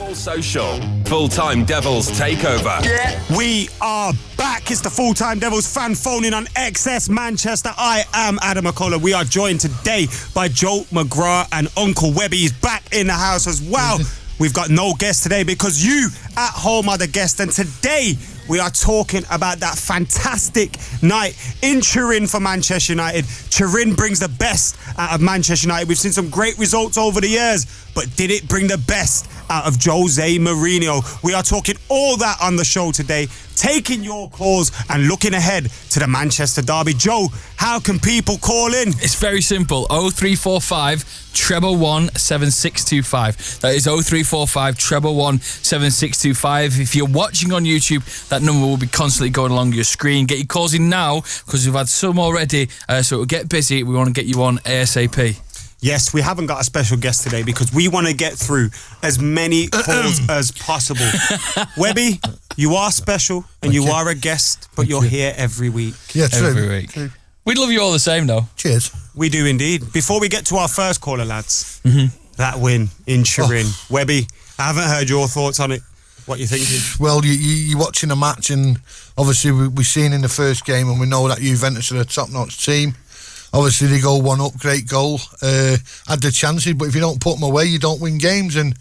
Devils Social. Full-Time Devils Takeover. Yeah. We are back. It's the Full-Time Devils fan phoning on XS Manchester. I am Adam McCullough. We are joined today by Joe McGrath and Uncle Webby. He's back in the house as well. We've got no guest today because you at home are the guest. And today we are talking about that fantastic night in Turin for Manchester United. Turin brings the best out of Manchester United. We've seen some great results over the years, but did it bring the best out of Jose Mourinho? We are talking all that on the show today, taking your calls and looking ahead to the Manchester derby. Joe, how can people call in? It's very simple. 0345 111 7625. That is 0345 111 7625. If you're watching on YouTube, that number will be constantly going along your screen. Get your calls in now because we've had some already, so it'll get busy. We want to get you on ASAP. Yes, we haven't got a special guest today because we want to get through as many calls as possible. Webby, you are special and you are a guest, but you're here every week. Yeah, true. Every week. True. We'd love you all the same, though. Cheers. We do indeed. Before we get to our first caller, lads, that win in Turin. Webby, I haven't heard your thoughts on it. What are you thinking? Well, you're watching a match, and obviously we've seen in the first game, and we know that Juventus are a top-notch team. Obviously, they go one up, great goal. Had the chances, but if you don't put them away, you don't win games. And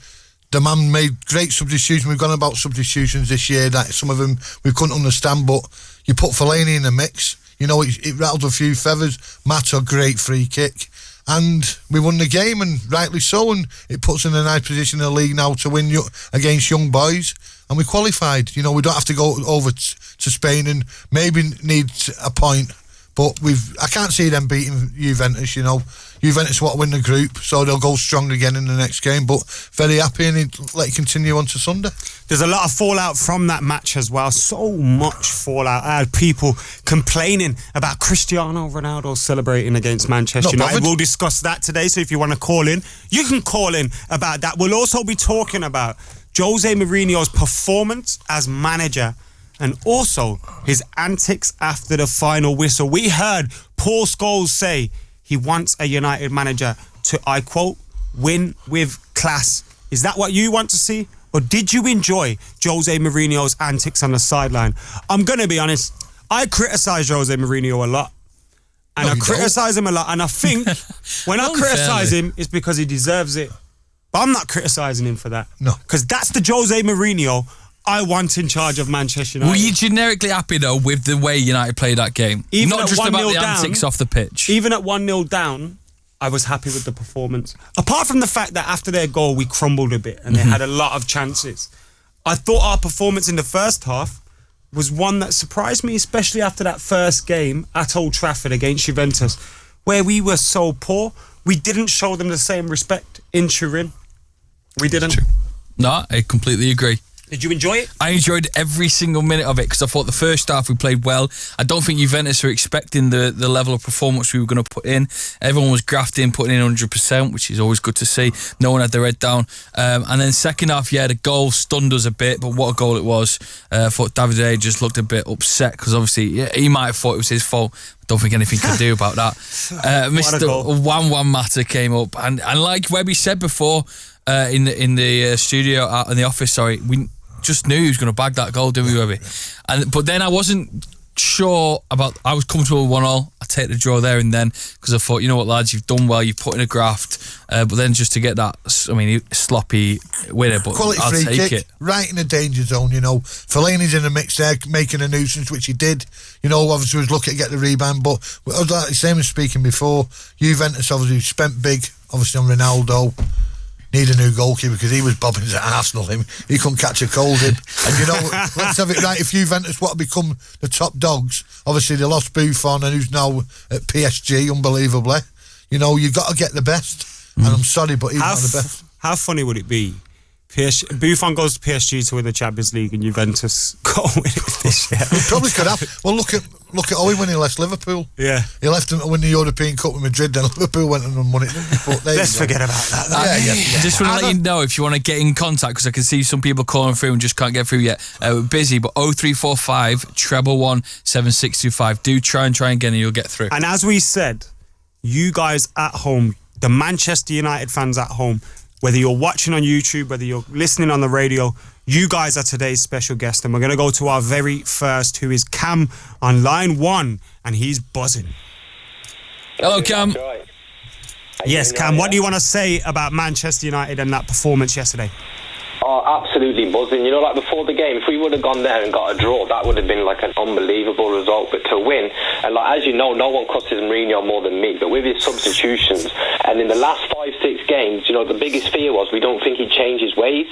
the man made great substitutions. We've gone about substitutions this year that some of them we couldn't understand, but you put Fellaini in the mix. You know, it rattled a few feathers. Mato, great free kick. And we won the game, and rightly so. And it puts us in a nice position in the league now to win against young boys. And we qualified. You know, we don't have to go over to Spain and maybe need a point. But I can't see them beating Juventus, you know. Juventus want to win the group, so they'll go strong again in the next game. But very happy, and let it continue on to Sunday. There's a lot of fallout from that match as well. So much fallout. I had people complaining about Cristiano Ronaldo celebrating against Manchester United. We'll discuss that today, so if you want to call in, you can call in about that. We'll also be talking about Jose Mourinho's performance as manager and also his antics after the final whistle. We heard Paul Scholes say he wants a United manager to, I quote, win with class. Is that what you want to see? Or did you enjoy Jose Mourinho's antics on the sideline? I'm going to be honest, I criticise Jose Mourinho a lot. And I criticise him a lot. And I think when I criticise him, it's because he deserves it. But I'm not criticising him for that. No. Because that's the Jose Mourinho I want in charge of Manchester United. Were you generically happy, though, with the way United played that game? Even Not at just about the down, antics off the pitch. Even at 1-0 down, I was happy with the performance. Apart from the fact that after their goal, we crumbled a bit and they had a lot of chances. I thought our performance in the first half was one that surprised me, especially after that first game at Old Trafford against Juventus, where we were so poor. We didn't show them the same respect in Turin. We didn't. No, I completely agree. Did you enjoy it? I enjoyed every single minute of it because I thought the first half we played well. I don't think Juventus were expecting the level of performance we were going to put in. Everyone was grafting, putting in 100%, which is always good to see. No one had their head down. And then second half, the goal stunned us a bit, but what a goal it was. I thought David just looked a bit upset because obviously he might have thought it was his fault. Don't think anything could do about that. Mr. 1-1 matter came up. And like Webby said before in the studio, in the office, we just knew he was going to bag that goal, didn't we, Webby? But then I wasn't sure about. I was comfortable with 1-1. I take the draw there and then because I thought, you know what, lads, you've done well. You've put in a graft, but then just to get that, sloppy winner. But quality I'll free take kick, it right in the danger zone. You know, Fellaini's in the mix there, making a nuisance, which he did. You know, obviously was lucky to get the rebound, but like the same as speaking before, Juventus obviously spent big, obviously on Ronaldo. Need a new goalkeeper because he was bobbing his Arsenal. He couldn't catch a cold. And you know, let's have it right. If Juventus want to become the top dogs, obviously they lost Buffon and who's now at PSG, unbelievably. You know, you've got to get the best. And I'm sorry, but he's not the best. How funny would it be? Buffon goes to PSG to win the Champions League and Juventus go win it this year. It probably could happen. Well, look at Owen when he left Liverpool. Yeah. He left them to win the European Cup with Madrid, then Liverpool went and won it. But let's forget about that. Yeah. I just want to let you know if you want to get in contact, because I can see some people calling through and just can't get through yet. We're busy, but 0345 111 7625. Do try again and you'll get through. And as we said, you guys at home, the Manchester United fans at home, Whether you're watching on YouTube, whether you're listening on the radio, you guys are today's special guest. And we're going to go to our very first, who is Cam on line 1, and he's buzzing. Hello, Cam. Yes, Cam, what do you want to say about Manchester United and that performance yesterday? Oh, absolutely buzzing. You know, like before the game, if we would have gone there and got a draw, that would have been like an unbelievable result. But to win, and like as you know, no one crosses Mourinho more than me, but with his substitutions, and in the last 5-6 games, you know, the biggest fear was we don't think he'd change his ways,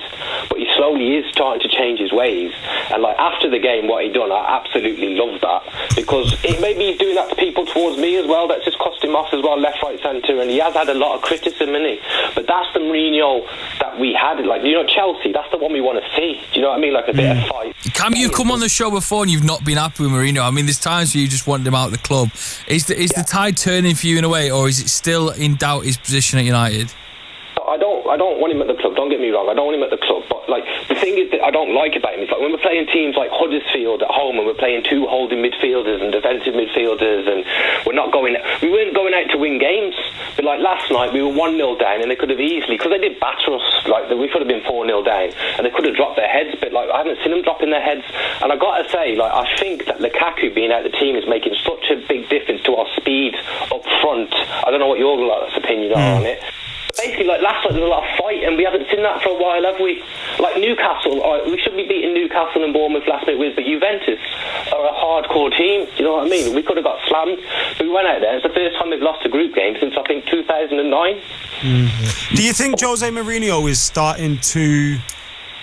but he slowly is starting to change his ways. And like after the game, what he done, I absolutely loved that, because maybe he's doing that to people towards me as well. That's just cost him off as well, left, right, centre, and he has had a lot of criticism, isn't he? But that's the Mourinho that we had. Like, you know, Chelsea, that's the one we want to see. Do you know what I mean? Like a bit of fight. Cam, you've come on the show before and you've not been happy with Mourinho. I mean, there's times where you just wanted him out of the club. Is the tide turning for you in a way, or is it still in doubt his position at United? I don't want him at the club, don't get me wrong, I don't want him at the club, but like the thing is that I don't like about him is like when we're playing teams like Huddersfield at home and we're playing 2 holding midfielders and defensive midfielders, and we weren't going out to win games, but like last night we were 1-0 down and they could have easily, because they did batter us, like we could have been 4-0 down and they could have dropped their heads, but like I haven't seen them dropping their heads. And I gotta say, like I think that Lukaku being out of the team is making such a big difference to our speed up front. I don't know what your opinion are on it. Basically, like last night there was a lot of fight, and we haven't seen that for a while, have we? Like Newcastle, we should be beating Newcastle and Bournemouth last minute wins, but Juventus are a hardcore team. Do you know what I mean? We could have got slammed, but we went out there. It's the first time we've lost a group game since I think 2009. Do you think Jose Mourinho is starting to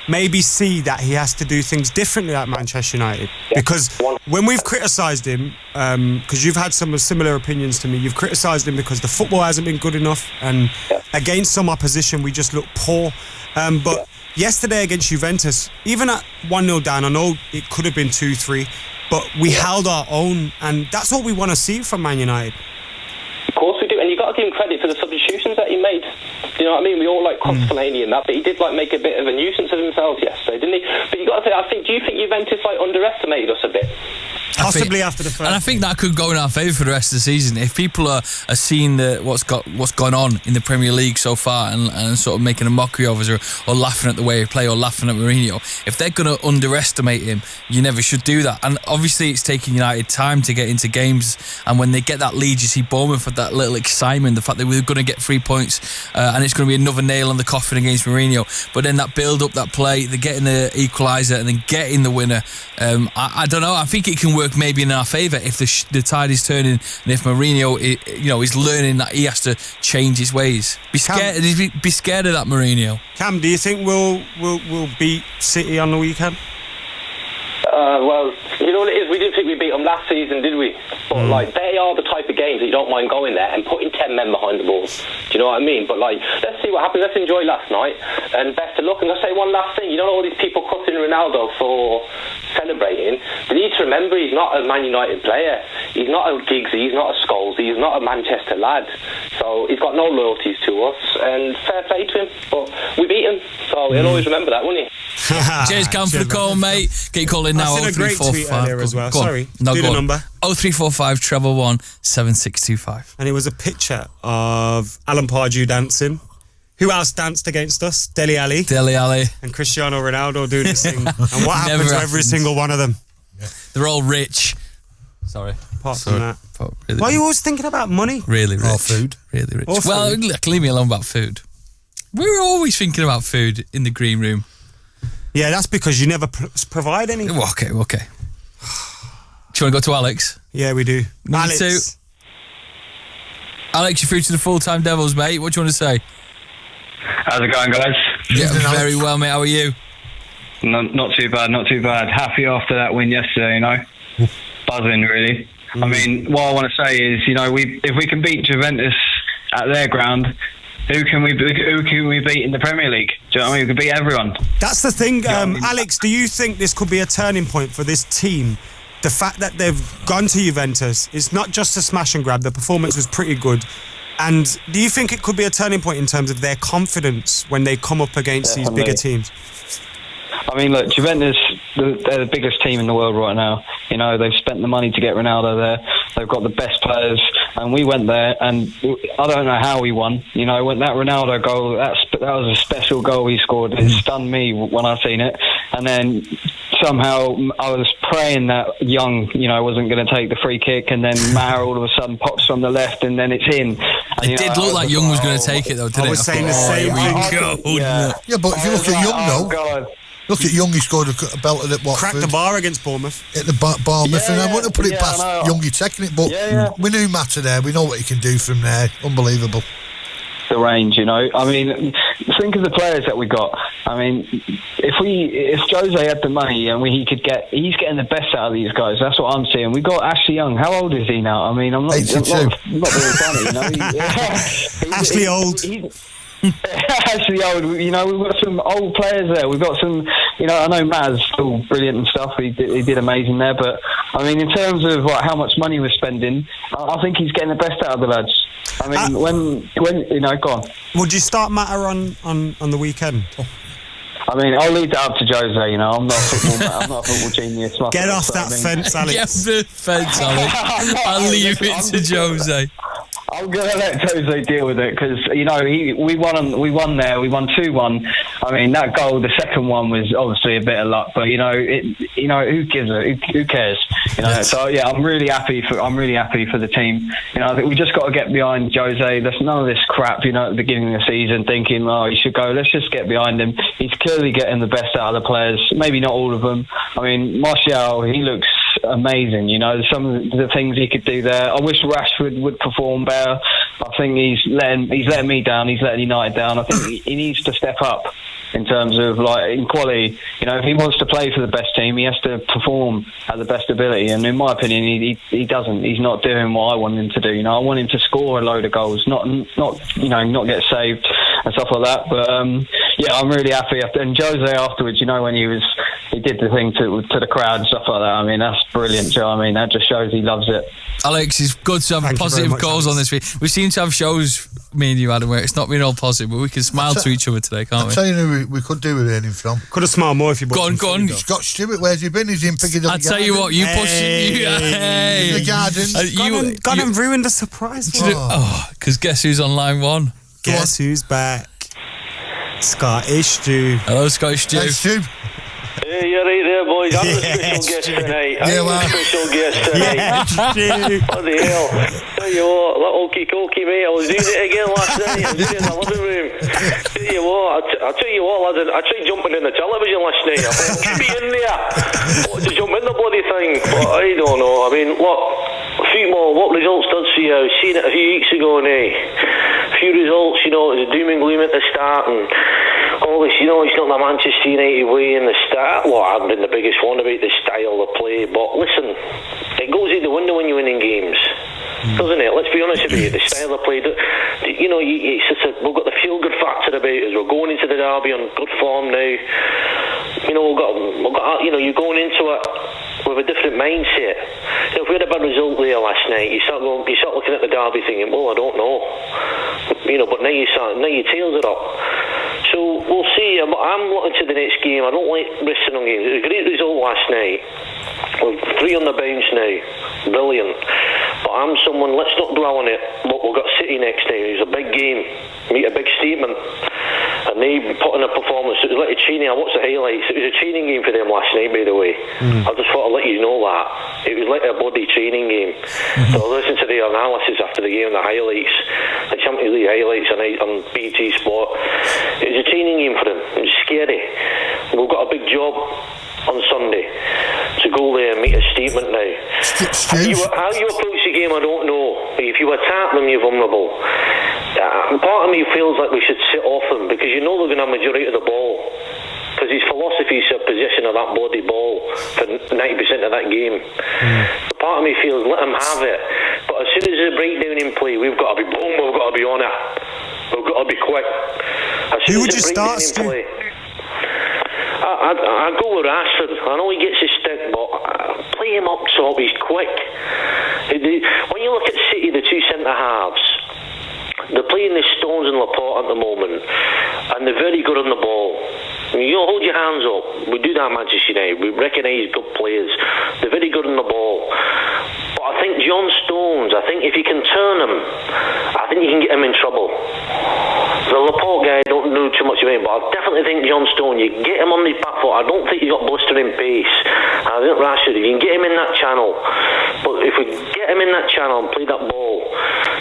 maybe see that he has to do things differently at Manchester United? Because when we've criticised him, because you've had some similar opinions to me, you've criticised him because the football hasn't been good enough, and against some opposition we just look poor. But yesterday against Juventus, even at 1-0 down, I know it could have been 2-3, but we held our own, and that's what we want to see from Man United. Of course we do, and you've got to give him credit for the substitutions that he made. Do you know what I mean? We all like Costolani and that, but he did like make a bit of a nuisance of himself yesterday, didn't he? But you got to say, do you think Juventus like underestimated us a bit? Possibly after the first. And I think that could go in our favour for the rest of the season. If people are seeing what's gone on in the Premier League so far and sort of making a mockery of us or laughing at the way we play or laughing at Mourinho, if they're going to underestimate him, you never should do that. And obviously it's taking United time to get into games, and when they get that lead, you see Bournemouth with that little excitement, the fact that we're going to get 3 points and it's going to be another nail on the coffin against Mourinho. But then that build up, that play, they're getting the equaliser and then getting the winner. I don't know, I think it can work maybe in our favour if the tide is turning, and if Mourinho is learning that he has to change his ways. Be scared of that, Mourinho. Cam, do you think we'll beat City on the weekend? Well, you know what it is, we didn't think we beat them last season, did we? But like, they are the type of games that you don't mind going there and putting 10 men behind the ball. Do you know what I mean? But like, let's see what happens. Let's enjoy last night, and best of luck. And I'll say one last thing, you know, all these people cussing Ronaldo for celebrating, they need to remember he's not a Man United player. He's not a Giggsy, he's not a Scholes, he's not a Manchester lad. So he's got no loyalties to us, and fair play to him. But we beat him, so he'll always remember that, won't he? Cheers, Cam, for the call, mate. Get your call in now. I seen a great tweet earlier as well. Sorry, do the number. 0345 111 7625. And it was a picture of Alan Pardew dancing. Who else danced against us? Dele Alli. And Cristiano Ronaldo doing this thing. And what happened to every single one of them? Yeah. They're all rich. Sorry. Apart from that. Really Why are you always thinking about money? Really rich. Or food. Really rich. Or well, food. look, leave me alone about food. We're always thinking about food in the green room. Yeah, that's because you never provide any. Okay. Do you want to go to Alex? Yeah, we do. Alex. Alex, you're through to the Full-Time Devils, mate. What do you want to say? How's it going, guys? Yeah, very well, mate. How are you? Not too bad. Happy after that win yesterday, you know. Buzzing, really. I mean, what I want to say is, you know, if we can beat Juventus at their ground, who can we beat in the Premier League? Do you know what I mean? We can beat everyone. That's the thing. Alex, do you think this could be a turning point for this team? The fact that they've gone to Juventus, it's not just a smash and grab. The performance was pretty good. And do you think it could be a turning point in terms of their confidence when they come up against these bigger teams? I mean, look, Juventus, they're the biggest team in the world right now. You know, they've spent the money to get Ronaldo there. They've got the best players, and we went there, and I don't know how we won. You know, when that Ronaldo goal, that was a special goal he scored. It stunned me when I seen it, and then somehow I was praying that Young, you know, wasn't going to take the free kick, and then Maher all of a sudden pops from the left, and then it's in. And, it did look like Young was going to take it, though, didn't it? I was saying the same thing. Yeah, but if you look at Young, though. God. Look at Young, he scored a belted at Watford. Cracked the bar against Bournemouth. Hit the Bournemouth, and I wouldn't have put it past Youngie taking it, but we knew Matter there. We know what he can do from there. Unbelievable. The range, you know. I mean, think of the players that we got. I mean, if Jose had the money and he's getting the best out of these guys. That's what I'm seeing. We got Ashley Young. How old is he now? I mean, I'm not being funny, you know. Ashley old. Actually, you know, we've got some old players there. We've got some, you know, I know Matt's still brilliant and stuff. He did amazing there, but I mean, in terms of how much money we're spending, I think he's getting the best out of the lads. I mean, when you know, go on. Would you start Matter on the weekend? I mean, I'll leave that up to Jose. You know, I'm not a football genius. Get off that fence, Alex. Get off the fence, Alex. I'll leave it to Jose. I'm going to let Jose deal with it because, you know, we won there. We won 2-1. I mean, that goal, the second one was obviously a bit of luck, but, you know, who gives it? Who cares? You know, so yeah, I'm really happy for the team. You know, I think we just got to get behind Jose. There's none of this crap, you know, at the beginning of the season thinking, oh, he should go. Let's just get behind him. He's clearly getting the best out of the players. Maybe not all of them. I mean, Martial, he looks amazing. You know, some of the things he could do there. I wish Rashford would perform better. I think he's letting me down. He's letting United down. I think he needs to step up in terms of in quality. You know, if he wants to play for the best team, he has to perform at the best ability. And in my opinion, he doesn't. He's not doing what I want him to do. You know, I want him to score a load of goals, not not get saved and stuff like that. But yeah, I'm really happy. And Jose afterwards, you know, when he did the thing to the crowd and stuff like that. I mean, that's brilliant. Do you know what I mean? That just shows he loves it. Alex, it's good to have positive goals on this week. We seem to have shows, me and you, Adam, where it's not been all positive, but we can smile to each other today, can't we? I'll tell you who we could do with learning from. Could have smiled more if you bought Go on. Scott Stewart, where's he been? He's in Piccadilly I'll tell you what, you push in the garden. Gone and ruined the surprise. Because guess who's on line one? Guess who's back? Scottish Stew. Hello, Scottish Stew. Hey, Stu. Hey, you're right there, boys. I'm the special guest tonight. What the hell? Tell you what, little okey-cokey, mate. I was doing it again last night. I was in the living room. Tell you what, I tell you what, lads, I tried jumping in the television last night. I thought, should be in there. I wanted to jump in the bloody thing, but I don't know. I mean, look, football, what results does for you? I was seeing it a few weeks ago, and a few results, you know, it was doom and gloom at the start, and all this, you know, it's not the Manchester United way in the start. Well, I've been the biggest one about the style of play, but listen, it goes out the window when you're winning games, doesn't it? Let's be honest about it. The style of play, you know, we've got the feel-good factor about us. We're going into the derby on good form now. You know, we've got, you know, you're going into it with a different mindset. You know, if we had a bad result there last night, you start looking at the derby thinking, well, I don't know. You know, but now your tails are up. So we'll see. I'm looking to the next game. I don't like resting on games. It was a great result last night. We're 3 on the bounce now. Brilliant. But I'm someone, let's not dwell on it. But we've got City next time. It's a big game. Meet a big statement. And they put in a performance. It was like a training. I watched the highlights. It was a training game for them last night, by the way. I just thought I'd let you know that. It was like a bloody training game. So I listened to the analysis after the game, the highlights, the Champions League highlights on BT Sport. It was a training game for them. It was scary. We've got a big job on Sunday to go there and make a statement now. How you approach the game, I don't know. If you attack them, you're vulnerable. Part of me feels like we should sit off them because you know they're going to have majority of the ball. Because his philosophy is possession of that bloody ball for 90% of that game. Part of me feels let them have it. But as soon as they break down in play, we've got to be boom, we've got to be on it. We've got to be quick. Who would you start, Stu? I go with Rashford. I know he gets his stick, but play him up top. He's quick. When you look at City, the 2 centre-halves, they're playing the Stones and Laporte at the moment, and they're very good on the ball. hold your hands up. We do that, Manchester United. We recognise good players. They're very good on the ball. But I think John Stones, if you can turn him, I think you can get him in trouble. The Laporte guy, I don't know too much about him, but I definitely think John Stone, you get him on the back foot. I don't think he's got blistering pace. I think Rashford, you can get him in that channel. But if we get him in that channel and play that ball,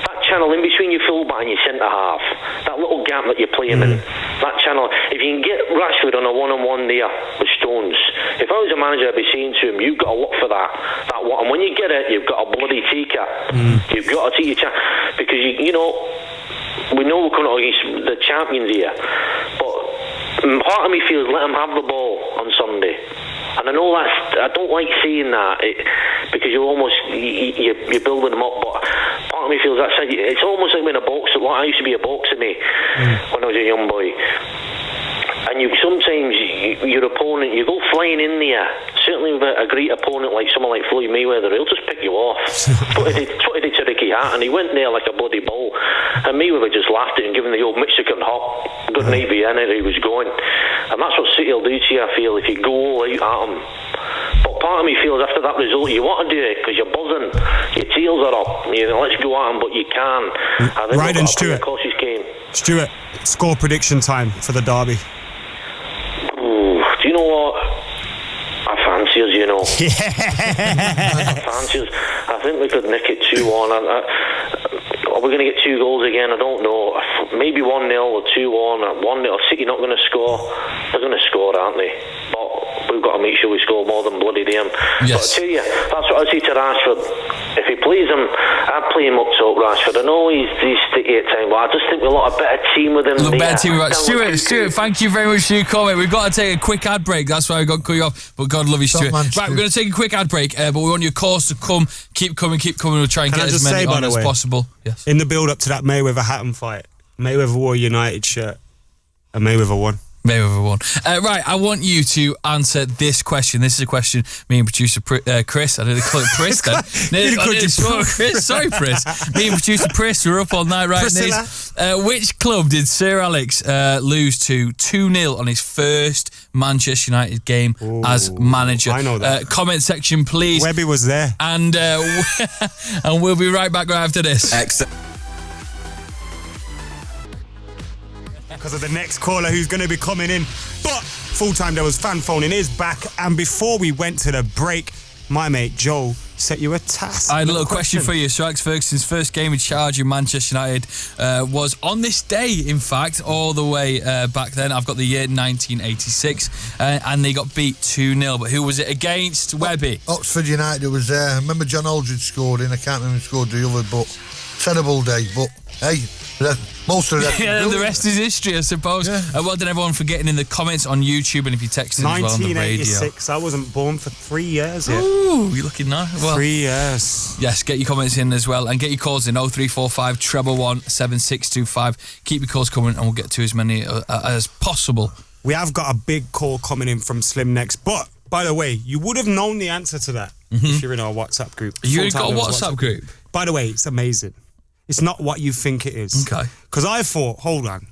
that channel in between your fullback and your centre-half, that little gap that you play him in, that channel, if you can get Rashford on a one-on-one there with Stones, if I was a manager, I'd be saying to him, you've got to look for that one, and when you get it, you've got to bloody take it. You've got to take your chance, because you know, we know we're coming up against the champions here, but part of me feels let him have the ball on Sunday. And I know I don't like saying that because you're building them up, but part of me feels it's almost like when a boxer. Well, I used to be a boxer, mate, when I was a young boy. And sometimes your opponent, you go flying in there. Certainly with a great opponent like someone like Floyd Mayweather, he'll just pick you off. What did to Ricky Hatton? He went there like a bloody bull, and Mayweather just laughed at him, giving the old Mexican hop. Good night, Vienna. He was going, and that's what City will do to you. I feel if you go all out at him. But part of me feels after that result, you want to do it because you're buzzing, your tails are up. You know, let's go at him, but you can. I think right, and Stuart. Cautious game. Stuart, score prediction time for the derby. Do you know what? I fancy us, you know. Yeah. I fancy us. I think we could nick it 2-1. Are we going to get 2 goals again? I don't know. Maybe 1-0 or 2-1. 1-0. City not going to score. They're going to score, aren't they? But we've got to make sure we score more than bloody them. Yes. But I tell you, that's what I say to Rashford. If he plays him, I'd play him up top, Rashford. I know he's sticky at times, but I just think we've got a better team with him. A better team. Stuart, thank you very much for your comment. We've got to take a quick ad break. That's why I got to cut you off. But God love you, Stuart. Right, we're going to take a quick ad break, but we want your calls to come. Keep coming. We'll try and get as many on as possible. Yes. In the build-up to that Mayweather-Hatton fight, Mayweather wore a United shirt, and Mayweather won. Right, I want you to answer this question. This is a question me and producer Chris, I didn't call it Chris then. Chris, sorry, Chris. Me and producer Chris were up all night writing this. Which club did Sir Alex lose to 2-0 on his first Manchester United game as manager? I know that. Comment section, please. Webby was there. And we'll be right back after this. Because of the next caller who's going to be coming in. But Full-Time Devils fan phoning is back. And before we went to the break, my mate Joe set you a task. I had a little question for you. Sir Alex Ferguson's first game in charge of Manchester United was on this day, in fact, all the way back then. I've got the year 1986, and they got beat 2-0. But who was it against, Webby? Oxford United was there. I remember John Aldridge scored in. I can't remember who scored the other, but terrible day. But hey, most of that. Yeah, the rest is history, I suppose. Yeah. Well done, everyone, for getting in the comments on YouTube, and if you texted as well on the radio. 1986. I wasn't born for 3 years yet. Ooh, you're looking now. Well, 3 years. Yes, get your comments in as well, and get your calls in 0345 111 7625. Keep your calls coming, and we'll get to as many as possible. We have got a big call coming in from Slim next, but by the way, you would have known the answer to that if you're in our WhatsApp group. You've got a WhatsApp group? By the way, it's amazing. It's not what you think it is. Okay. Because I thought, hold on,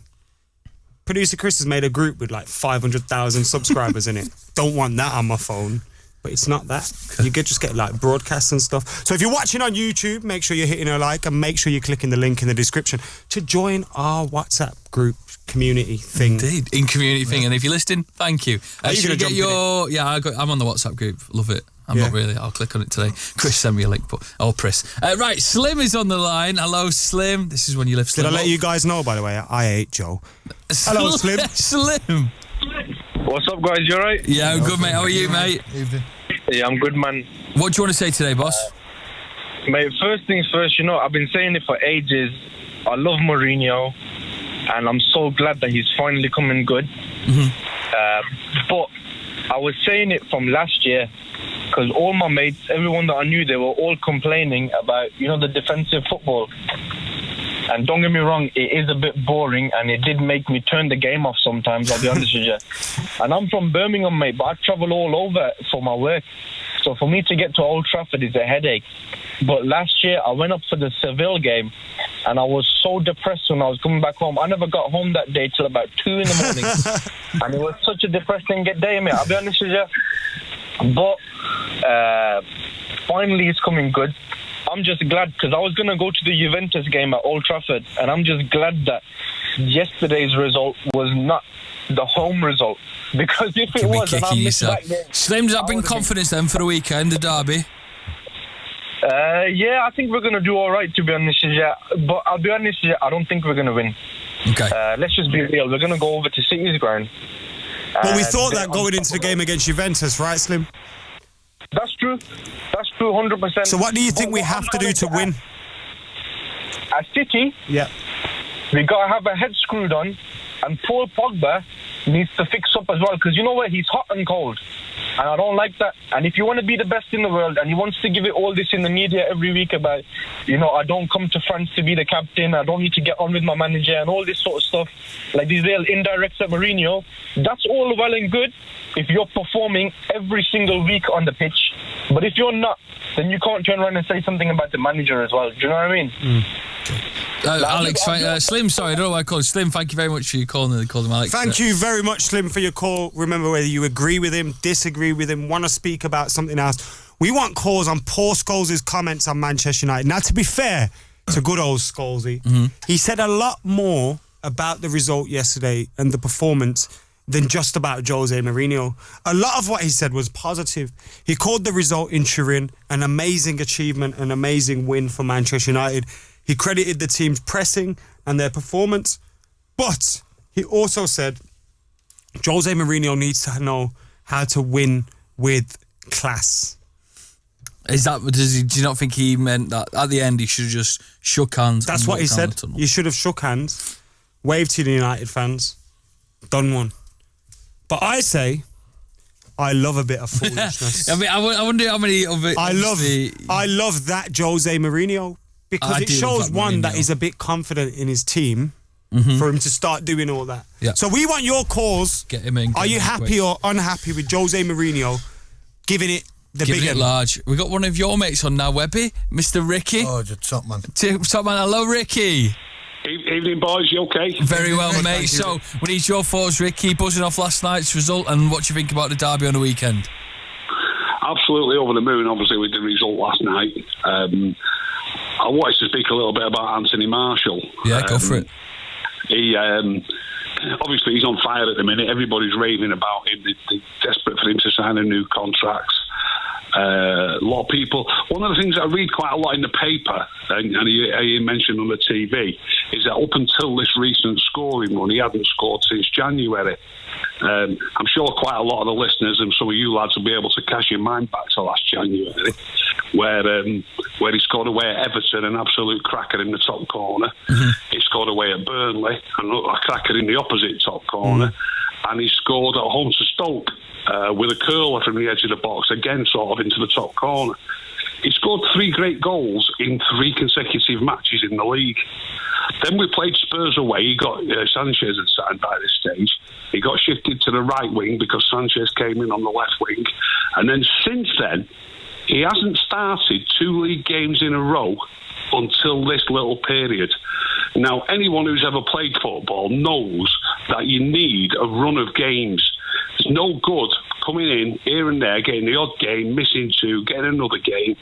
producer Chris has made a group with like 500,000 subscribers in it. Don't want that on my phone. But it's not that. Okay. You could just get like broadcasts and stuff. So if you're watching on YouTube, make sure you're hitting a like and make sure you're clicking the link in the description to join our WhatsApp group community thing. Indeed, in community thing. And if you're listening, thank you. Should get your... Yeah, I'm on the WhatsApp group. Love it. I'm not really. I'll click on it today. Chris sent me a link, but Chris. Right, Slim is on the line. Hello, Slim. This is when you live. Slim. Did I let you guys know, by the way? I hate Joe. Hello, Slim. Slim. What's up, guys? You alright? Yeah, I'm good, mate. How are you, mate? Evening. Yeah, I'm good, man. What do you want to say today, boss? Mate, first things first, you know, I've been saying it for ages. I love Mourinho, and I'm so glad that he's finally coming good. But I was saying it from last year, because all my mates, everyone that I knew, they were all complaining about, you know, the defensive football. And don't get me wrong, it is a bit boring, and it did make me turn the game off sometimes, I'll be honest with you. And I'm from Birmingham, mate, but I travel all over for my work. So for me to get to Old Trafford is a headache. But last year I went up for the Seville game and I was so depressed when I was coming back home. I never got home that day till about 2 in the morning. And it was such a depressing day, mate. I'll be honest with you. But finally it's coming good. I'm just glad because I was going to go to the Juventus game at Old Trafford, and I'm just glad that yesterday's result was not the home result, because if it was, and I missed that game. Slim, does that bring confidence then for the weekend, the derby? Yeah, I think we're going to do all right, to be honest with you. But I'll be honest with you, I don't think we're going to win. Okay. Let's just be real. We're going to go over to City's ground. But we thought that going into the game against Juventus, right, Slim? That's true. That's true, 100%. So what do you think we have to do to win? At City, yeah, we got to have a head screwed on, and Paul Pogba needs to fix up as well, because you know what? He's hot and cold, and I don't like that. And if you want to be the best in the world, and he wants to give it all this in the media every week about, I don't come to France to be the captain, I don't need to get on with my manager, and all this sort of stuff, like these real indirects at Mourinho, that's all well and good if you're performing every single week on the pitch. But if you're not, then you can't turn around and say something about the manager as well. Do you know what I mean? Alex, Slim, sorry, I don't know why I call it Slim. Thank you very much for your call. They called him Alex. Thank you very much, Slim, for your call. Remember, whether you agree with him, disagree with him, want to speak about something else, we want calls on Paul Scholes' comments on Manchester United. Now, to be fair to good old Scholesy, he said a lot more about the result yesterday and the performance than just about Jose Mourinho. A lot of what he said was positive. He called the result in Turin an amazing achievement, an amazing win for Manchester United. He credited the team's pressing and their performance, but he also said Jose Mourinho needs to know how to win with class. Do you not think he meant that at the end he should have just shook hands? That's what he said. You should have shook hands, waved to the United fans, done one. But I say, I love a bit of foolishness. I mean, I wonder how many of it. I love that Jose Mourinho, because it shows one that he's a bit confident in his team for him to start doing all that. Yeah. So we want your calls. Get him in. Are you happy or unhappy with Jose Mourinho giving it the big one? Large. We got one of your mates on now, Webby, Mr. Ricky. Oh, the top man. Top man, hello, Ricky. Evening, boys. You okay? Very well, mate. So, we need your thoughts, Ricky, buzzing off last night's result, and what do you think about the derby on the weekend? Absolutely over the moon, obviously, with the result last night. I wanted to speak a little bit about Anthony Marshall. Yeah, go for it. He obviously he's on fire at the minute. Everybody's raving about him. They're desperate for him to sign a new contract. A lot of people. One of the things I read quite a lot in the paper, and he mentioned on the TV, is that up until this recent scoring run, he hadn't scored since January. I'm sure quite a lot of the listeners and some of you lads will be able to cast your mind back to last January, where he scored away at Everton, an absolute cracker in the top corner. He scored away at Burnley, a cracker in the opposite top corner, and he scored at home to Stoke with a curler from the edge of the box, again sort of into the top corner. He scored 3 great goals in 3 consecutive matches in the league. Then we played Spurs away. He got Sanchez had signed by this stage. He got shifted to the right wing because Sanchez came in on the left wing. And then since then, he hasn't started 2 league games in a row until this little period. Now, anyone who's ever played football knows that you need a run of games. It's no good coming in here and there, getting the odd game, missing 2, getting another game,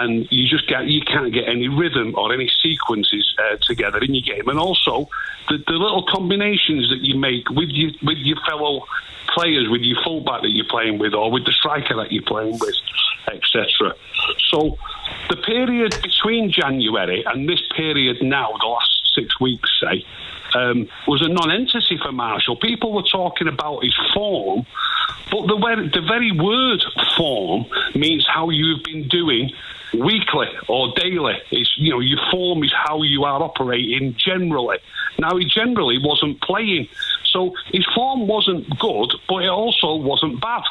and you can't get any rhythm or any sequences together in your game. And also the little combinations that you make with your fellow players, with your fullback that you're playing with, or with the striker that you're playing with, etc. So the period between January and this period now, the last 6 weeks, say, was a non-entity for Marshall. People were talking about his form, but the very word form means how you've been doing weekly or daily. It's, your form is how you are operating generally. Now, he generally wasn't playing, so his form wasn't good, but it also wasn't bad.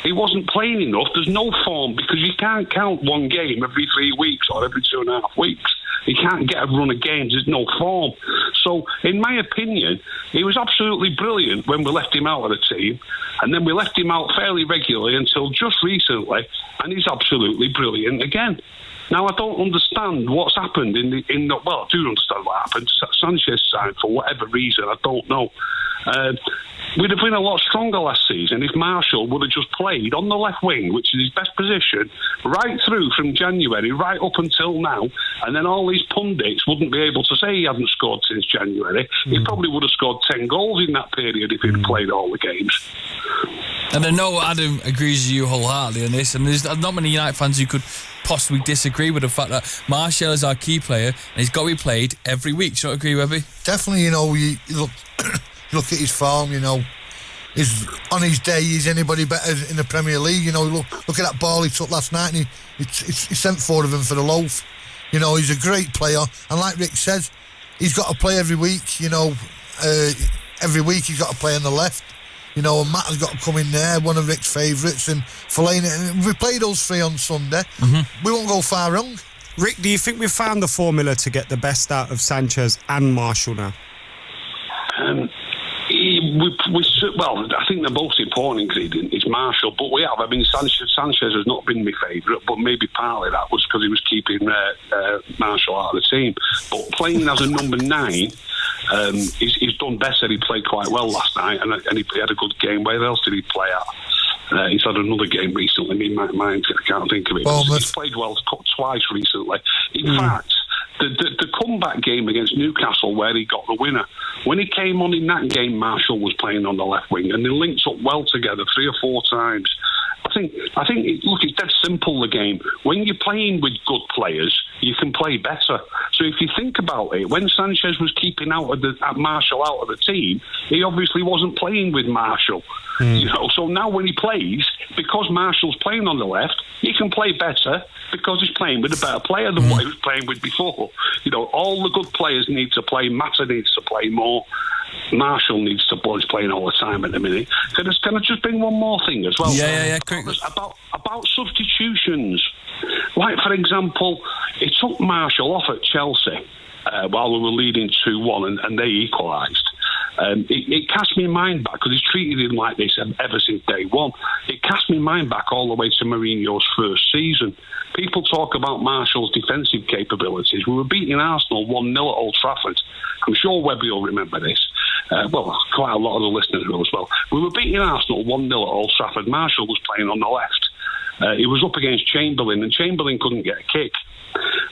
He wasn't playing enough. There's no form, because you can't count one game every 3 weeks or every 2.5 weeks. You can't get a run of games. There's no form. So, in my opinion, he was absolutely brilliant when we left him out of the team, and then we left him out fairly regularly until just recently, and he's absolutely brilliant again. Now, I don't understand what's happened well, I do understand what happened. Sanchez signed for whatever reason, I don't know. We'd have been a lot stronger last season if Marshall would have just played on the left wing, which is his best position, right through from January, right up until now, and then all these pundits wouldn't be able to say he hadn't scored since January. He probably would have scored 10 goals in that period if he'd played all the games. And I know Adam agrees with you wholeheartedly on this, and there's not many United fans who could possibly disagree with the fact that Martial is our key player and he's got to be played every week. Do you not agree, Webby? Definitely, you look look at his form, on his day, is anybody better in the Premier League? Look at that ball he took last night, and he sent 4 of them for the loaf. He's a great player, and like Rick says, he's got to play every week. Every week he's got to play on the left. And Matt has got to come in there, one of Rick's favourites, and Fellaini. And if we play those 3 on Sunday, we won't go far wrong. Rick, do you think we've found the formula to get the best out of Sanchez and Marshall now? I think the most important ingredient is Marshall, but we have. I mean, Sanchez has not been my favourite, but maybe partly that was because he was keeping Marshall out of the team. But playing as a number 9, he's done better. He played quite well last night, and he had a good game. Where else did he play at? He's had another game recently. I can't think of it. He's played well twice recently. In fact, the comeback game against Newcastle where he got the winner, when he came on in that game, Marshall was playing on the left wing and they linked up well together 3 or 4 times. I think it's dead simple, the game. When you're playing with good players, you can play better. So if you think about it, when Sanchez was keeping Marshall out of the team, he obviously wasn't playing with Marshall. So now when he plays, because Marshall's playing on the left, he can play better because he's playing with a better player than what he was playing with before. All the good players need to play. Mata needs to play more. Marshall needs to play. He's playing all the time at the minute. Can I just bring one more thing as well? Yeah. Quick. About substitutions. Like, for example, it took Marshall off at Chelsea while we were leading 2-1 and they equalised. It cast me mind back, because he's treated him like this ever since day one. It cast me mind back all the way to Mourinho's first season. People talk about Marshall's defensive capabilities. We were beating Arsenal 1-0 at Old Trafford. I'm sure Webby will remember this. Quite a lot of the listeners will as well. We were beating Arsenal 1-0 at Old Trafford. Marshall was playing on the left. He was up against Chamberlain, and Chamberlain couldn't get a kick.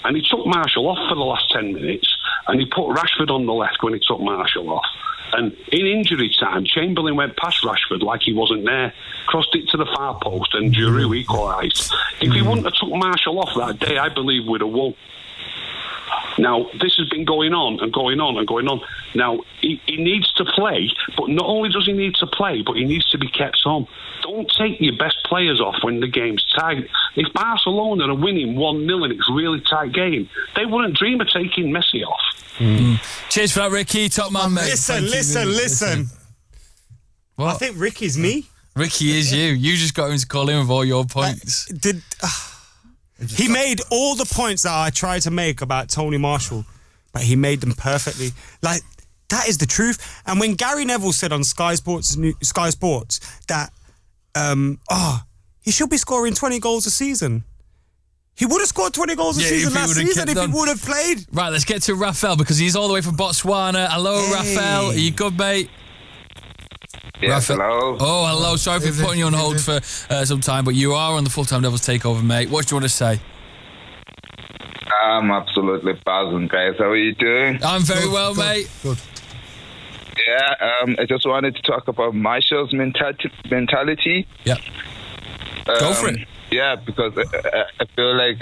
And he took Marshall off for the last 10 minutes, and he put Rashford on the left when he took Marshall off. And in injury time, Chamberlain went past Rashford like he wasn't there, crossed it to the far post, and Giroud equalised. If he wouldn't have took Marshall off that day, I believe we'd have won. Now, this has been going on and going on and going on. Now, he needs to play, but not only does he need to play, but he needs to be kept on. Don't take your best players off when the game's tight. If Barcelona are winning 1-0 and it's a really tight game, they wouldn't dream of taking Messi off. Cheers for that, Ricky. Top man, mate. Listen. What? I think Ricky's me. Ricky is you. You just got him to call in with all your points. He made all the points that I tried to make about Tony Marshall, but he made them perfectly. Like, that is the truth. And when Gary Neville said on Sky Sports that he should be scoring 20 goals a season, he would have scored 20 goals a season last season if he would have played. Right, let's get to Rafael, because he's all the way from Botswana. Hello, Rafael. Are you good, mate? Yes, hello. Oh, hello. Sorry for putting you on hold for some time, but you are on the Full-Time Devils Takeover, mate. What do you want to say? I'm absolutely buzzing, guys. How are you doing? I'm very well, mate. Good. Yeah, I just wanted to talk about Marshall's mentality. Yeah. Go for it. Yeah, because I feel like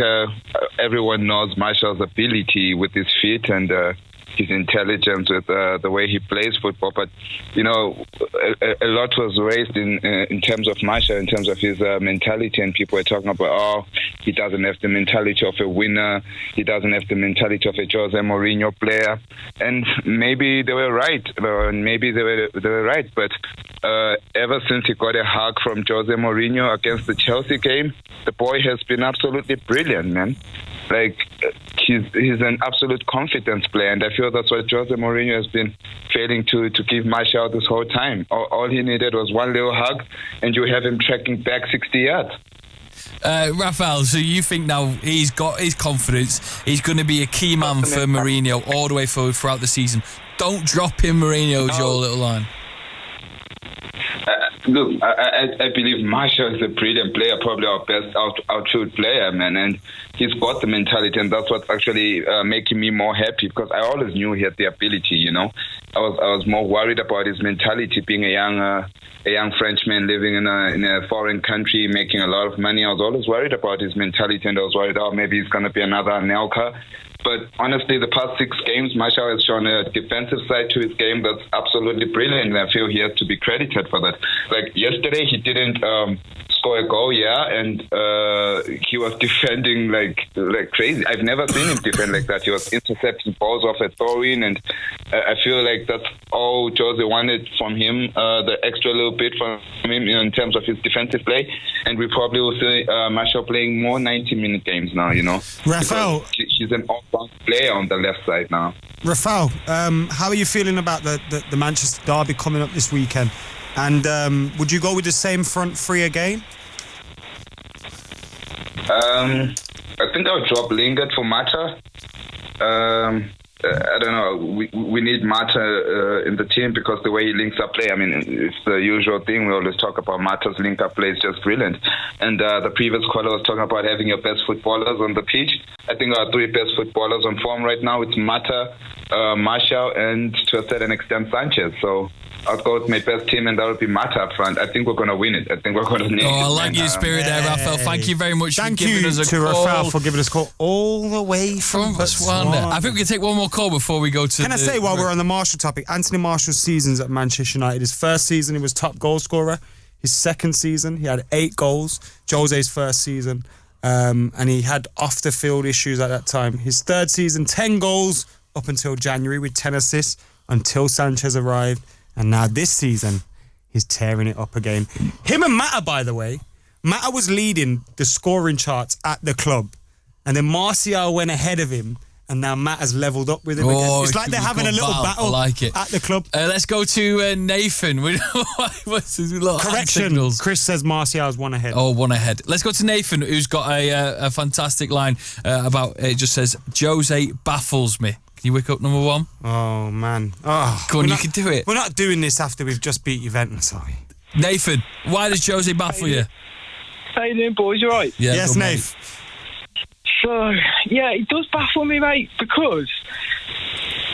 everyone knows Marshall's ability with his feet and his intelligence with the way he plays football. But, a lot was raised in terms of Marshall, in terms of his mentality, and people were talking about, he doesn't have the mentality of a winner, he doesn't have the mentality of a Jose Mourinho player. And maybe they were right, but ever since he got a hug from Jose Mourinho against the Chelsea game, the boy has been absolutely brilliant, man. like he's an absolute confidence player, and I feel that's what Jose Mourinho has been failing to give Martial this whole time. All he needed was one little hug, and you have him tracking back 60 yards. Rafael, so you think now he's got his confidence, he's going to be a key man for Mourinho all the way forward throughout the season. Don't drop him, Mourinho, is your little line. Look, I believe Martial is a brilliant player, probably our best outfield player, man, and he's got the mentality, and that's what's actually making me more happy, because I always knew he had the ability, you know. I was more worried about his mentality, being a young Frenchman living in a foreign country, making a lot of money. I was always worried about his mentality, and I was worried, maybe he's going to be another Anelka. But honestly, the past 6 games, Martial has shown a defensive side to his game that's absolutely brilliant, and I feel he has to be credited for that. Like yesterday, he didn't score a goal, and he was defending like crazy. I've never seen him defend like that. He was intercepting balls off at Turin, and I feel like that's all Jose wanted from him, the extra little bit from him in terms of his defensive play. And we probably will see Martial playing more 90-minute games now, you know. Rafael, he's an all-round player on the left side now. Rafael, how are you feeling about the Manchester derby coming up this weekend? And would you go with the same front three again? I think I'll drop Lingard for Mata. I don't know. We need Mata in the team because the way he links up play, I mean, it's the usual thing. We always talk about Mata's link up play is just brilliant. And the previous caller was talking about having your best footballers on the pitch. I think our 3 best footballers on form right now, it's Mata, Martial, and to a certain extent Sanchez. So I'll go with my best team, and that would be Mata up front. I think we're going to win it. I think we're going to need it. I like your spirit there, Rafael. Thank you very much for giving us a call. Thank you to Rafael for giving us a call all the way from Botswana. I think we can take one more call before we go to... Can I say, while we're on the Martial topic, Anthony Martial's seasons at Manchester United, his first season he was top goal scorer. His second season he had 8 goals. Jose's first season, and he had off-the-field issues at that time. His third season, 10 goals up until January with 10 assists until Sanchez arrived. And now this season, he's tearing it up again. Him and Mata, by the way, Mata was leading the scoring charts at the club. And then Martial went ahead of him. And now Mata's leveled up with him again. It's like they're having a little battle at the club. Let's go to Nathan. Correction. Chris says Martial's one ahead. Oh, one ahead. Let's go to Nathan, who's got a fantastic line about, it just says, Jose baffles me. Can you wake up number 1? Oh, man. Oh, go on, you can do it. We're not doing this after we've just beat Juventus, are we? Nathan, why does Jose baffle you? How you doing, boys? You all right? Yeah, yes, Nathan. So, yeah, it does baffle me, mate, because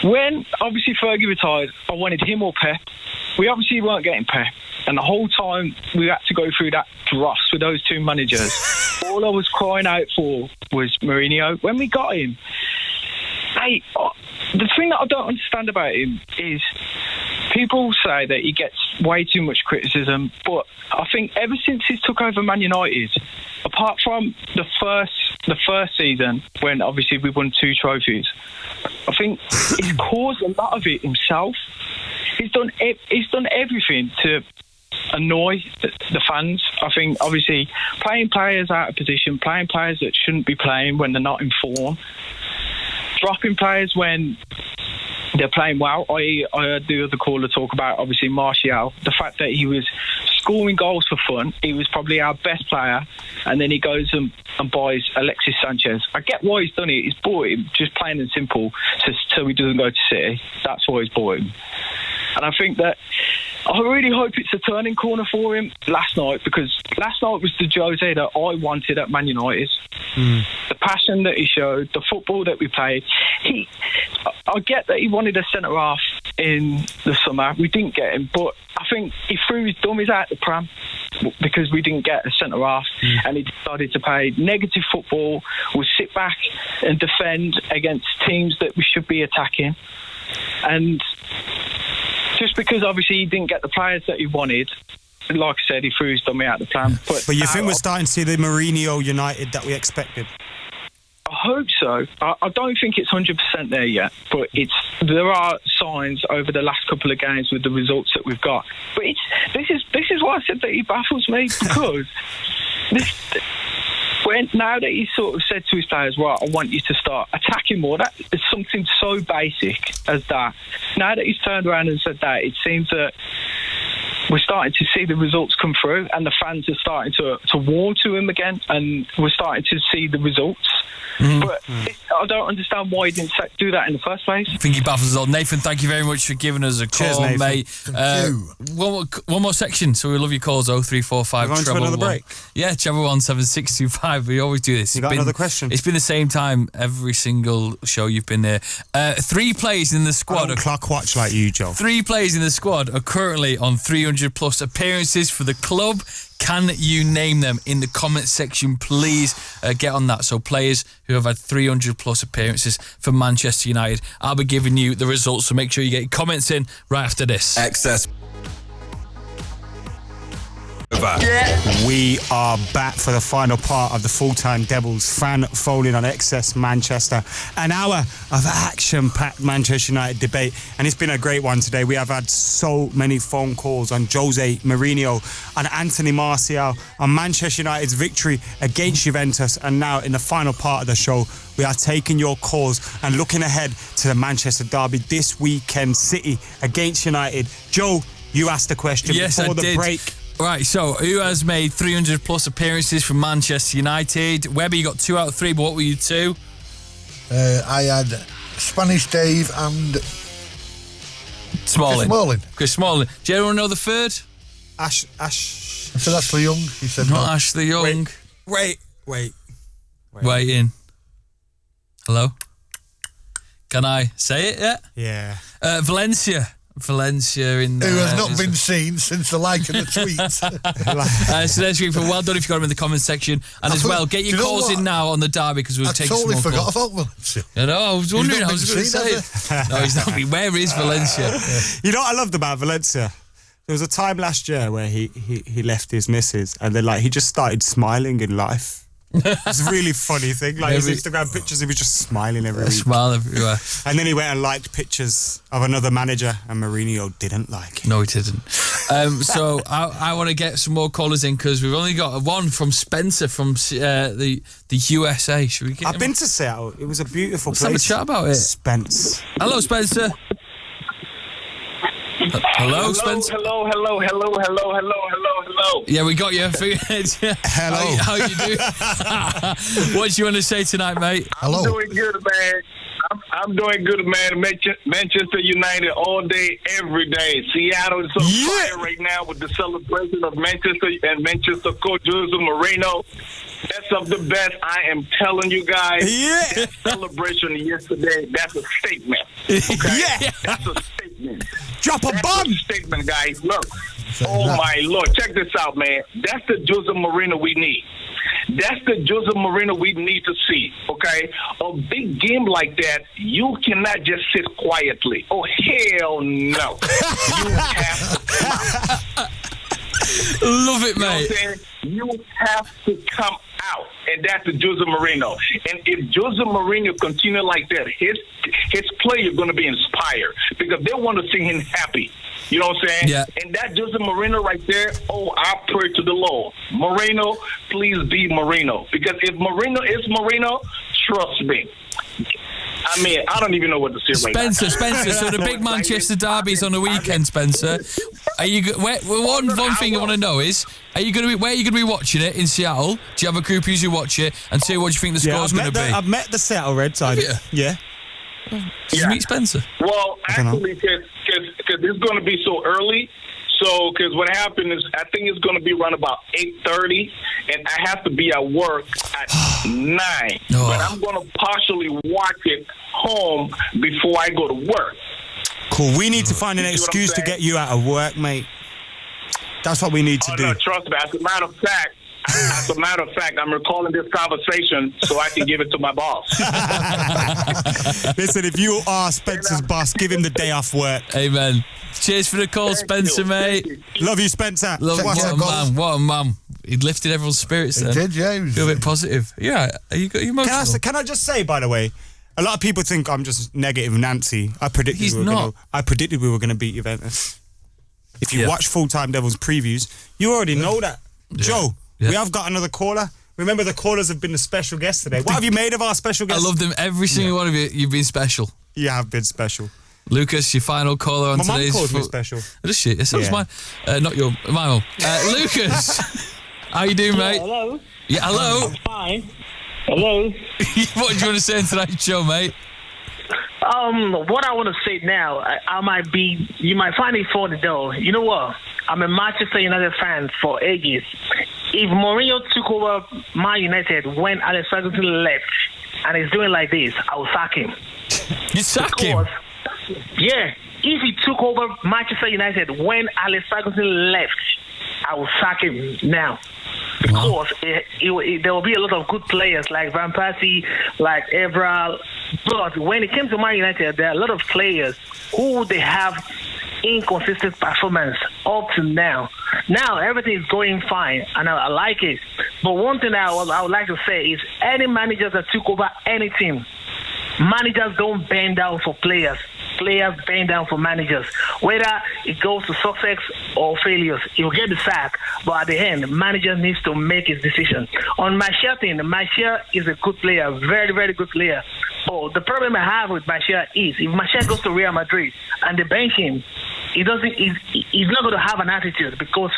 when, obviously, Fergie retired, I wanted him or Pep. We obviously weren't getting Pep. And the whole time we had to go through that dross with those 2 managers. All I was crying out for was Mourinho. When we got him, hey, the thing that I don't understand about him is people say that he gets way too much criticism, but I think ever since he's took over Man United, apart from the first season when obviously we won 2 trophies, I think he's caused a lot of it himself. He's done everything to annoy the fans. I think obviously playing players out of position, playing players that shouldn't be playing when they're not in form, dropping players when they're playing well. I heard the other caller talk about obviously Martial, the fact that he was scoring goals for fun. He was probably our best player, and then he goes and buys Alexis Sanchez. I get why he's done it. He's bought him, just plain and simple, so he doesn't go to City. That's why he's bought him. And I think that I really hope it's a turning corner for him last night, because last night was the Jose that I wanted at Man United. The passion that he showed, the football that we played. I get that he wanted a centre-half in the summer. We didn't get him, but I think he threw his dummies out the pram because we didn't get a centre-half, and he decided to play negative football, would sit back and defend against teams that we should be attacking. And just because obviously he didn't get the players that he wanted, like I said, he threw his dummy out the plan. But you think we're starting to see the Mourinho United that we expected? I hope so. I don't think it's 100% there yet, but there are signs over the last couple of games with the results that we've got. But this is why I said that he baffles me, because now that he's sort of said to his players, right, I want you to start attacking more, that is something so basic as that. Now that he's turned around and said that, it seems that we're starting to see the results come through, and the fans are starting to warm to him again, and we're starting to see the results. But I don't understand why he didn't do that in the first place. I think he baffles us all. Nathan, thank you very much for giving us a call, Nathan. mate. One more section, so we love your calls. 0345 We're going to another break. Yeah, 17625. We always do this. You got another question? It's been the same time every single show you've been there. 3 players in the squad. I don't clock watch like you, Joe. 3 players in the squad are currently on 300 plus appearances for the club. Can you name them in the comment section? Please get on that. So players who have had 300 plus appearances for Manchester United. I'll be giving you the results, so make sure you get your comments in right after this. Excess. We are back for the final part of the Full-Time Devils fan folding on Excess Manchester. An hour of action-packed Manchester United debate, and it's been a great one today. We have had so many phone calls on Jose Mourinho, on Anthony Martial, on Manchester United's victory against Juventus, and now in the final part of the show, we are taking your calls and looking ahead to the Manchester derby this weekend. City against United. Joe, you asked the question before the break. Right, so who has made 300 plus appearances for Manchester United? Webber, you got 2 out of 3, but what were you 2? I had Spanish Dave and Smalling. Chris Smalling. Do you ever know the third? Ash. I said Ashley Young. He said not Ashley Young. Wait. Waiting. Hello? Can I say it yet? Yeah. Valencia in who has not been seen since the like of the tweet. So there's you for well done if you got them in the comment section, and as well get your calls in now on the derby because we'll take some more calls. I totally forgot about Valencia. I know, I was wondering, I was going to say it. No, he's not. Where is Valencia? You know what I loved about Valencia? There was a time last year where he left his missus, and then he just started smiling in life. It's a really funny thing. His Instagram pictures, he was just smiling every week. Smile everywhere. And then he went and liked pictures of another manager, and Mourinho didn't like it. No, he didn't. So I want to get some more callers in because we've only got one from Spencer from the USA. Should we get I've been to Seattle. It was a beautiful place. Let's have a chat about it. Spence. Hello, Spencer. Hello, Spencer. Hello. Yeah, we got you. Hello. How you doing? What do you want to say tonight, mate? I'm doing good, man. I'm doing good, man. Manchester United all day, every day. Seattle is on fire right now with the celebration of Manchester and Manchester coach Jose Mourinho. That's of the best. I am telling you guys. Yeah. That celebration yesterday, that's a statement. Okay? Yeah. That's a statement. Drop a bomb. That's a statement, guys. Look. Oh, my Lord. Check this out, man. That's the Jose Mourinho we need. That's the Jose Mourinho we need to see, okay? A big game like that, you cannot just sit quietly. Oh, hell no. You have to come out. Love it, mate. You have to come out, and that's the Jose Mourinho. And if Jose Mourinho continue like that, his players are going to be inspired because they want to see him happy. You know what I'm saying? Yeah. And that Jose Mourinho right there, I pray to the Lord. Mourinho, please be Mourinho. Because if Mourinho is Mourinho, trust me. I mean, I don't even know what to say right now. Spencer, so the big Manchester derby's on the weekend, Spencer. Are you? One thing I want to know is, where are you going to be watching it in Seattle? Do you have a group who usually watch it? And two, what do you think the score's going to be? I've met the Seattle Red side. Yeah. Did you meet Spencer? Well, actually, because it's going to be so early. So, because what happened is, I think it's going to be around about 8:30, and I have to be at work at 9. But I'm going to partially watch it home before I go to work. Cool. We need to find an excuse to get you out of work, mate. That's what we need to do. No, trust me. As a matter of fact, I'm recalling this conversation so I can give it to my boss. Listen, if you are Spencer's boss, give him the day off work. Amen. Cheers for the call, Spencer, mate. Love you, Spencer. What a man. He lifted everyone's spirits then. He did, yeah. Feel a bit positive. Yeah, are you emotional? Can I just say, by the way, a lot of people think I'm just negative Nancy. I predicted we were going to beat Juventus. If you watch Full-Time Devils previews, you already know that. Yeah. Joe, we have got another caller. Remember, the callers have been a special guest today. What have you made of our special guest? I love them. Every single one of you. You've been special. You have been special. Lucas, your final caller on today's... My mum called me special. Does she? It sounds mine. Not your... My mum. Lucas, how you doing, mate? Hello. Yeah, hello. I'm fine. Hello. What do you want to say on tonight's show, mate? What I want to say now, you might find it funny though. You know what? I'm a Manchester United fan for ages. If Mourinho took over Man United when Alex Ferguson left and he's doing like this, I will sack him. You sack him? Yeah. If he took over Manchester United when Alex Ferguson left, I will sack him now. Because there will be a lot of good players like Van Persie, like Evra. But when it came to Man United, there are a lot of players who they have inconsistent performance up to now. Now everything is going fine, and I like it. But one thing I would like to say is any managers that took over any team, managers don't bend down for players. Players bend down for managers. Whether it goes to success or failures, he'll get the sack. But at the end, manager needs to make his decision. On Martial thing, Martial is a good player, very, very good player. But the problem I have with Martial is if Martial goes to Real Madrid and they bench him, he's not going to have an attitude because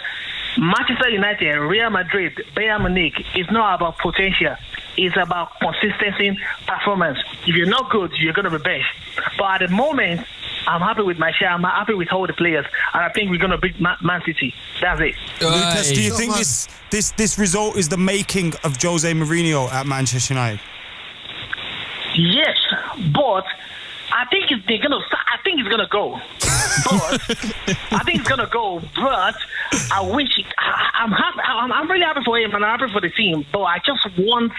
Manchester United, Real Madrid, Bayern Munich is not about potential. It's about consistency, performance. If you're not good, you're going to be benched. But at the moment, I'm happy with Martial. I'm happy with all the players, and I think we're going to beat Man City. That's it. Lucas, do you think this result is the making of Jose Mourinho at Manchester United? Yes, but I think it's gonna go. But I wish I'm happy. I'm really happy for him and I'm happy for the team. But I just want,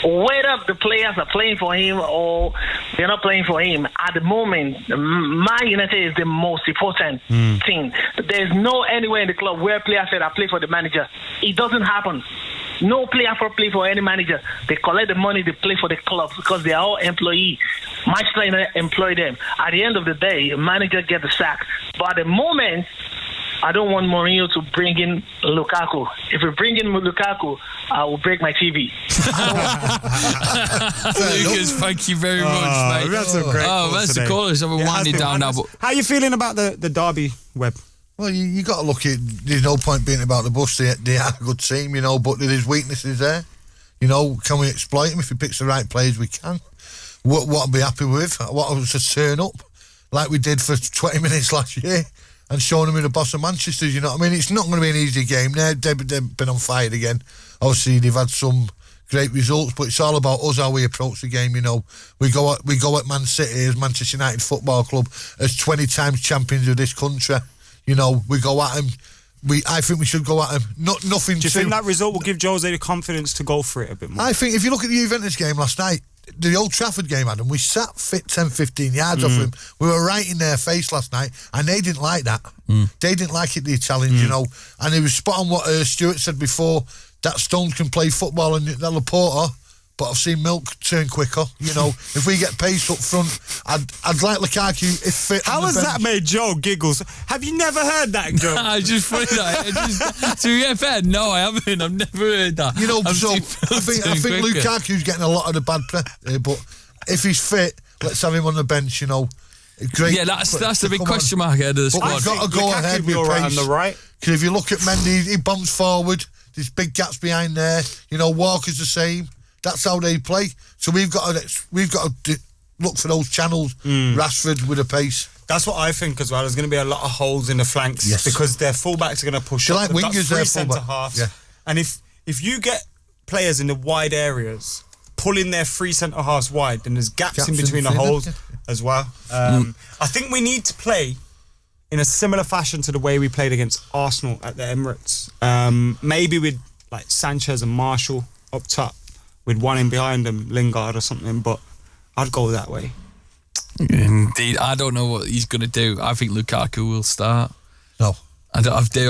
whether the players are playing for him or they're not playing for him, at the moment, Man United is the most important thing. There's no anywhere in the club where players say I play for the manager. It doesn't happen. No player play for any manager. They collect the money, they play for the club because they are all employees. Manchester United employ them. At the end of the day, manager get the sack. But at the moment, I don't want Mourinho to bring in Lukaku. If we bring in Lukaku, I will break my TV. Lucas, thank you very much, mate. That's a great call that's today. the callers. I'm winding down now. But how are you feeling about the derby, Webb? Well, you got to look at. There's no point being about the bush. They are a good team, but there is weaknesses there. Can we exploit them if he picks the right players? We can. What I'd be happy with, what was to turn up like we did for 20 minutes last year and showing them in the boss of Manchester. You know what I mean? It's not going to be an easy game. They've been on fire again. Obviously, they've had some great results, but it's all about us how we approach the game. We go at Man City as Manchester United Football Club as 20 times champions of this country. We go at them. I think we should go at them. Nothing. Do you think that result will give Jose the confidence to go for it a bit more? I think if you look at the Juventus game last night, the Old Trafford game, Adam, we sat fit 10-15 yards off them. We were right in their face last night, and they didn't like that. They didn't like it, the Italians, And it was spot on what Stuart said before, that Stones can play football and that Laporta, but I've seen Milk turn quicker. If we get pace up front, I'd like Lukaku if fit. How has that made Joe giggles? Have you never heard that, Joe? I just funny that. To be fair, no, I haven't. I've never heard that. I think Lukaku's getting a lot of the bad press, but if he's fit, let's have him on the bench. Great. Yeah, that's the big question mark ahead of the squad. We've got to go ahead with pace. On the right. Because if you look at Mendy, he bumps forward. There's big gaps behind there. Walker's the same. That's how they play. So we've got to look for those channels. Rashford with a pace. That's what I think as well. There's going to be a lot of holes in the flanks because their fullbacks are going to push up. Like wingers, their centre halves. Yeah. And if you get players in the wide areas pulling their three centre halves wide, then there's gaps in between the holes as well. I think we need to play in a similar fashion to the way we played against Arsenal at the Emirates. Maybe with like Sanchez and Marshall up top, with one in behind them, Lingard or something, but I'd go that way. Indeed, I don't know what he's going to do. I think Lukaku will start. No. I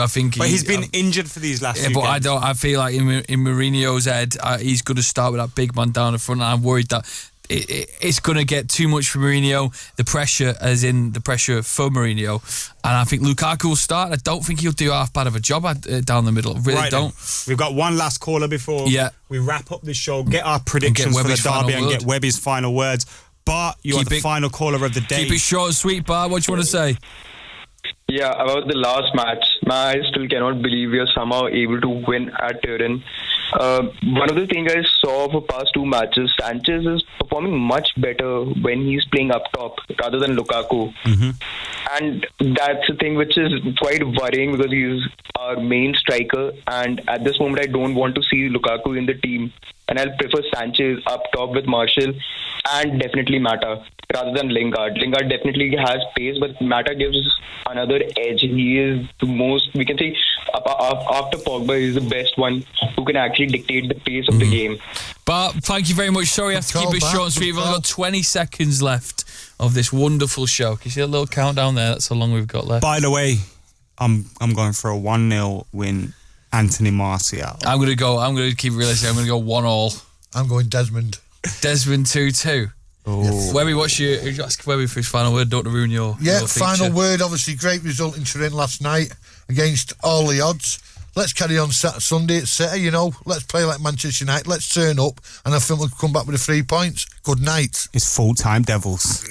think. But he's been injured for these last few games. I feel like in Mourinho's head, he's going to start with that big man down the front, and I'm worried that it's going to get too much for Mourinho. The pressure, as in the pressure for Mourinho. And I think Lukaku will start. I don't think he'll do half bad of a job down the middle. Really don't. Then. We've got one last caller before we wrap up this show. Get our predictions for the derby and get Webby's final words. Bart, you are the final caller of the day. Keep it short and sweet, Bart. What do you want to say? Yeah, about the last match, I still cannot believe we are somehow able to win at Turin. One of the things I saw for past 2 matches, Sanchez is performing much better when he's playing up top rather than Lukaku. And that's a thing which is quite worrying because he's our main striker, and at this moment I don't want to see Lukaku in the team, and I'll prefer Sanchez up top with Martial and definitely Mata rather than Lingard. Lingard definitely has pace, but Mata gives another edge. He is the most, we can say, after Pogba, he's the best one who can actually dictate the pace of the game. But thank you very much. Sorry, I have to keep it short and sweet. We've only got 20 seconds left of this wonderful show. Can you see a little countdown there? That's how long we've got left. By the way, I'm going for a 1-0 win, Anthony Martial. I'm going to keep realistic. I'm going to go 1-1. I'm going Desmond. Desmond 2-2. Oh. Webby, you ask Webby for his final word? Don't ruin your final word. Obviously, great result in Turin last night against all the odds. Let's carry on Sunday at City, Let's play like Manchester United. Let's turn up, and I think we'll come back with the 3 points. Good night. It's Full Time Devils.